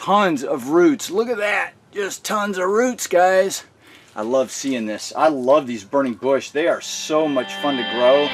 tons of roots. Look at that, just tons of roots, guys. I love seeing this. I love these burning bush. They are so much fun to grow.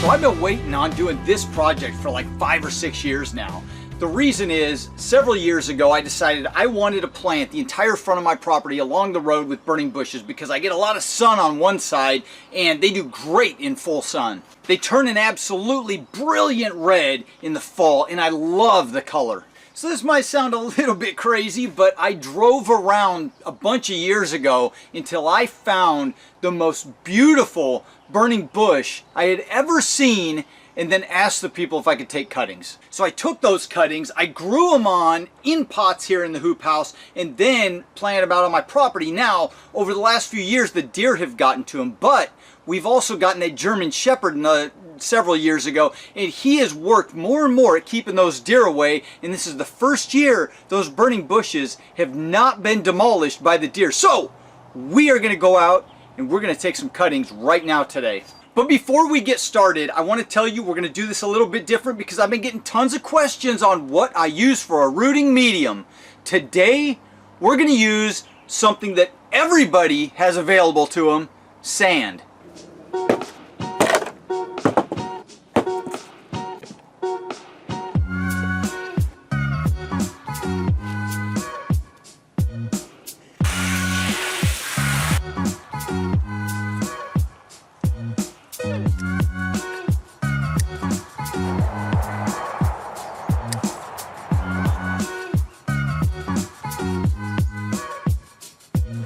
So I've been waiting on doing this project for like 5 or 6 years now. The reason is, several years ago I decided I wanted to plant the entire front of my property along the road with burning bushes because I get a lot of sun on one side and they do great in full sun. They turn an absolutely brilliant red in the fall and I love the color. So this might sound a little bit crazy, but I drove around a bunch of years ago until I found the most beautiful burning bush I had ever seen, and then asked the people if I could take cuttings. So I took those cuttings, I grew them on in pots here in the hoop house, and then planted them out on my property. Now, over the last few years, the deer have gotten to them, but we've also gotten a German Shepherd several years ago, and he has worked more and more at keeping those deer away, and this is the first year those burning bushes have not been demolished by the deer. So, we are gonna go out, and we're gonna take some cuttings right now today. But before we get started, I want to tell you we're going to do this a little bit different because I've been getting tons of questions on what I use for a rooting medium. Today, we're going to use something that everybody has available to them, sand.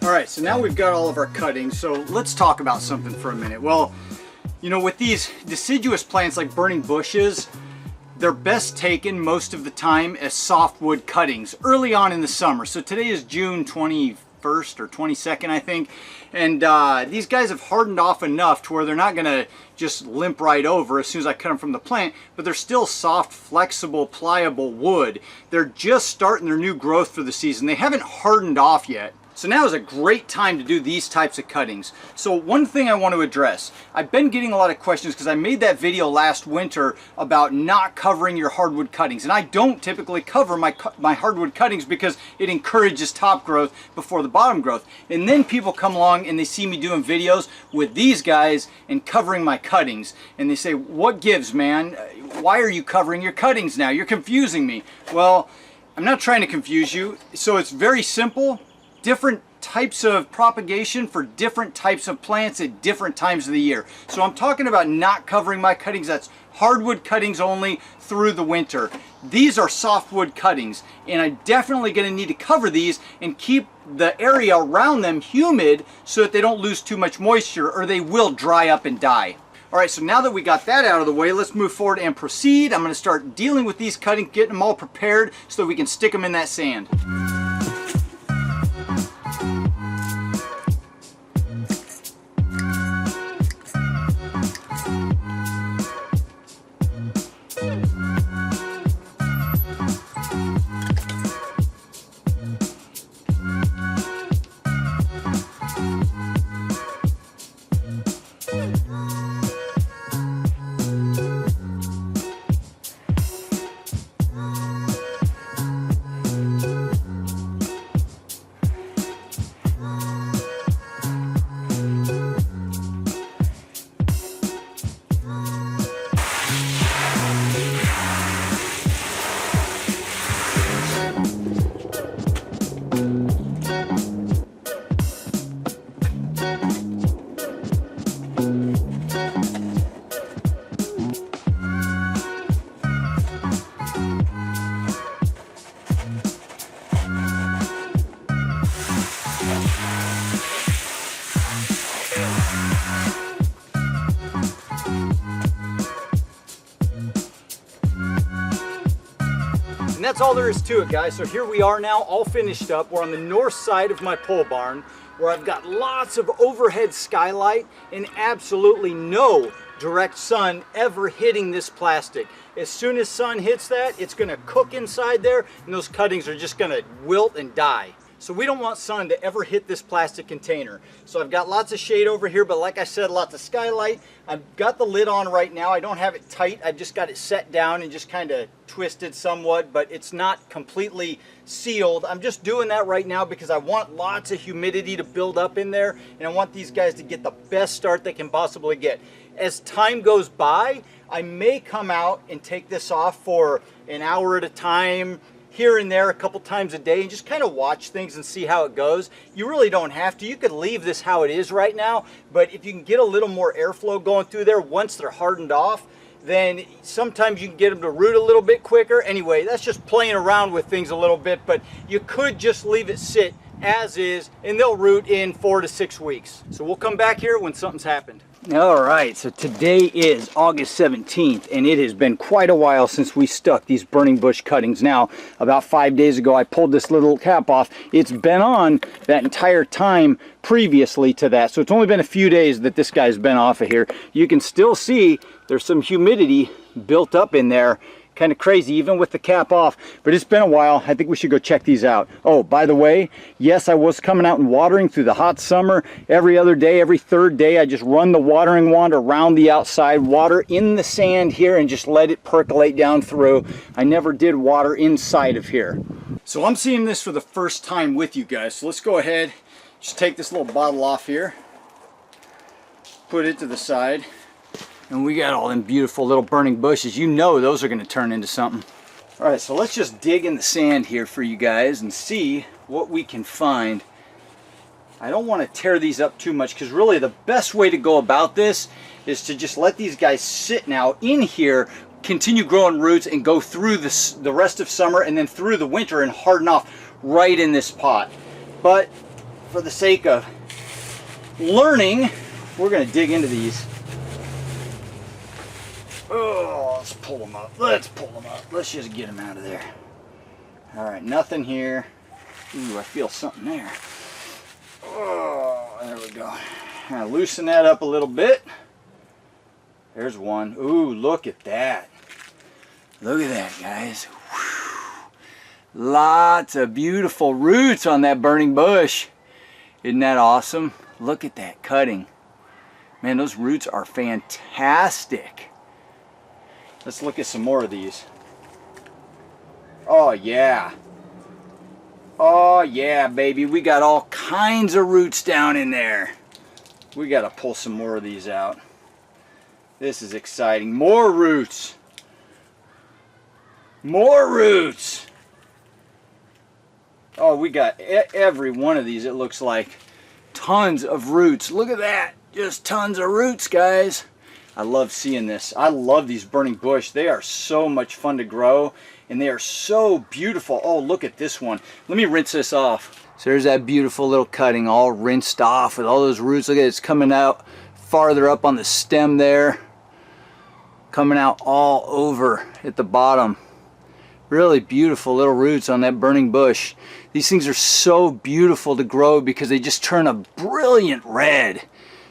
Alright, so now we've got all of our cuttings, so let's talk about something for a minute. Well, you know, with these deciduous plants like burning bushes, they're best taken most of the time as softwood cuttings early on in the summer. So today is June 21st or 22nd, I think, and these guys have hardened off enough to where they're not going to just limp right over as soon as I cut them from the plant, but they're still soft, flexible, pliable wood. They're just starting their new growth for the season. They haven't hardened off yet. So now is a great time to do these types of cuttings. So one thing I want to address, I've been getting a lot of questions because I made that video last winter about not covering your hardwood cuttings. And I don't typically cover my hardwood cuttings because it encourages top growth before the bottom growth. And then people come along and they see me doing videos with these guys and covering my cuttings. And they say, what gives, man? Why are you covering your cuttings now? You're confusing me. Well, I'm not trying to confuse you. So it's very simple. Different types of propagation for different types of plants at different times of the year. So I'm talking about not covering my cuttings. That's hardwood cuttings only through the winter. These are softwood cuttings, and I'm definitely going to need to cover these and keep the area around them humid so that they don't lose too much moisture or they will dry up and die. Alright, so now that we got that out of the way, let's move forward and proceed. I'm going to start dealing with these cuttings, getting them all prepared so that we can stick them in that sand. And that's all there is to it, guys. So here we are now, all finished up. We're on the north side of my pole barn, where I've got lots of overhead skylight and absolutely no direct sun ever hitting this plastic. As soon as sun hits that, it's gonna cook inside there, and those cuttings are just gonna wilt and die. So we don't want sun to ever hit this plastic container. So I've got lots of shade over here, but like I said, lots of skylight. I've got the lid on right now. I don't have it tight. I've just got it set down and just kind of twisted somewhat, but it's not completely sealed. I'm just doing that right now because I want lots of humidity to build up in there, and I want these guys to get the best start they can possibly get. As time goes by, I may come out and take this off for an hour at a time, here and there, a couple times a day, and just kind of watch things and see how it goes. You really don't have to. You could leave this how it is right now, but if you can get a little more airflow going through there once they're hardened off, then sometimes you can get them to root a little bit quicker. Anyway, that's just playing around with things a little bit, but you could just leave it sit as is and they'll root in 4 to 6 weeks. So we'll come back here when something's happened. All right, so today is August 17th, and it has been quite a while since we stuck these burning bush cuttings. Now, about 5 days ago, I pulled this little cap off. It's been on that entire time previously to that, so it's only been a few days that this guy's been off of here. You can still see there's some humidity built up in there. Kind of crazy even with the cap off, but it's been a while. I think we should go check these out. Oh, by the way, yes, I was coming out and watering through the hot summer every other day, every third day. I just run the watering wand around the outside, water in the sand here, and just let it percolate down through. I never did water inside of here. So I'm seeing this for the first time with you guys. So let's go ahead, just take this little bottle off here, put it to the side. And we got all them beautiful little burning bushes. You know those are going to turn into something. All right, so let's just dig in the sand here for you guys and see what we can find. I don't want to tear these up too much because really the best way to go about this is to just let these guys sit now in here, continue growing roots, and go through the rest of summer and then through the winter and harden off right in this pot. But for the sake of learning, we're going to dig into these. Oh, let's pull them up. Let's pull them up. Let's just get them out of there. All right, nothing here. Ooh, I feel something there. Oh, there we go. Now loosen that up a little bit. There's one. Ooh, look at that. Look at that, guys. Whew. Lots of beautiful roots on that burning bush. Isn't that awesome? Look at that cutting. Man, those roots are fantastic. Let's look at some more of these. Oh yeah. Oh yeah, baby. We got all kinds of roots down in there. We got to pull some more of these out. This is exciting. More roots. More roots. Oh, we got every one of these, it looks like. Tons of roots. Look at that. Just tons of roots, guys. I love seeing this. I love these burning bush. They are so much fun to grow, and they are so beautiful. Oh, look at this one. Let me rinse this off. So there's that beautiful little cutting all rinsed off with all those roots. Look at it, it's coming out farther up on the stem there. Coming out all over at the bottom. Really beautiful little roots on that burning bush. These things are so beautiful to grow because they just turn a brilliant red.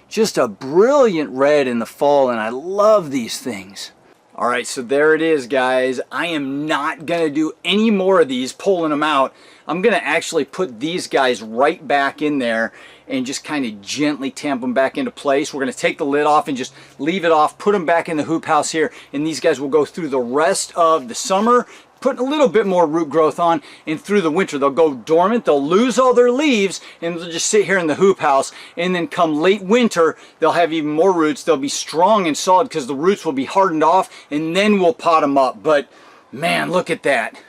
Just a brilliant red in the fall, and I love these things. All right, so there it is, guys. I am not gonna do any more of these, pulling them out. I'm gonna actually put these guys right back in there and just kind of gently tamp them back into place. We're gonna take the lid off and just leave it off, put them back in the hoop house here, and these guys will go through the rest of the summer, putting a little bit more root growth on, and through the winter they'll go dormant, they'll lose all their leaves, and they'll just sit here in the hoop house, and then come late winter they'll have even more roots. They'll be strong and solid because the roots will be hardened off, and then we'll pot them up. But man, look at that.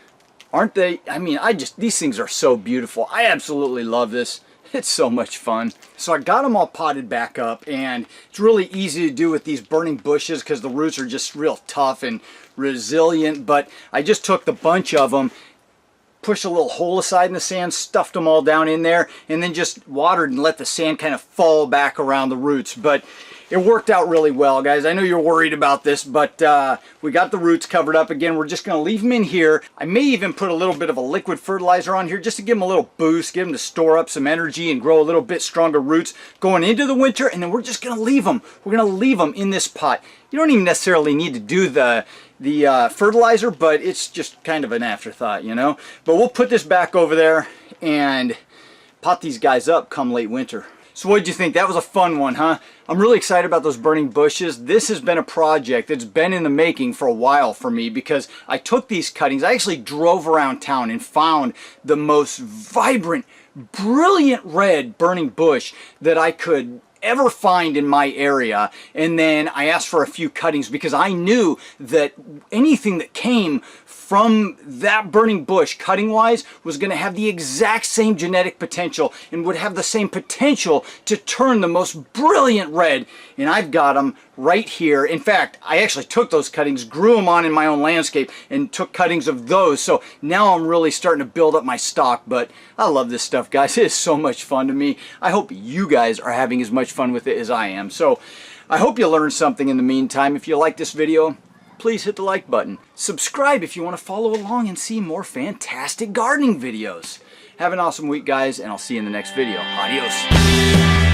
Aren't they? I mean, these things are so beautiful. I absolutely love this. It's so much fun. So I got them all potted back up, and it's really easy to do with these burning bushes because the roots are just real tough and resilient. But I just took the bunch of them, pushed a little hole aside in the sand, stuffed them all down in there, and then just watered and let the sand kind of fall back around the roots. But it worked out really well, guys. I know you're worried about this, but we got the roots covered up. Again, we're just going to leave them in here. I may even put a little bit of a liquid fertilizer on here just to give them a little boost, get them to store up some energy and grow a little bit stronger roots going into the winter. And then we're just going to leave them. We're going to leave them in this pot. You don't even necessarily need to do the the fertilizer, but it's just kind of an afterthought, you know. But we'll put this back over there and pot these guys up come late winter. So what did you think? That was a fun one, huh? I'm really excited about those burning bushes. This has been a project that's been in the making for a while for me, because I took these cuttings, I actually drove around town and found the most vibrant, brilliant red burning bush that I could ever find in my area, and then I asked for a few cuttings because I knew that anything that came from that burning bush cutting wise was going to have the exact same genetic potential and would have the same potential to turn the most brilliant red, and I've got them right here. In fact, I actually took those cuttings, grew them on in my own landscape, and took cuttings of those, so now I'm really starting to build up my stock. But I love this stuff, guys. It is so much fun to me. I hope you guys are having as much fun with it as I am. So I hope you learned something in the meantime. If you like this video, please hit the like button. Subscribe if you want to follow along and see more fantastic gardening videos. Have an awesome week, guys, and I'll see you in the next video. Adios.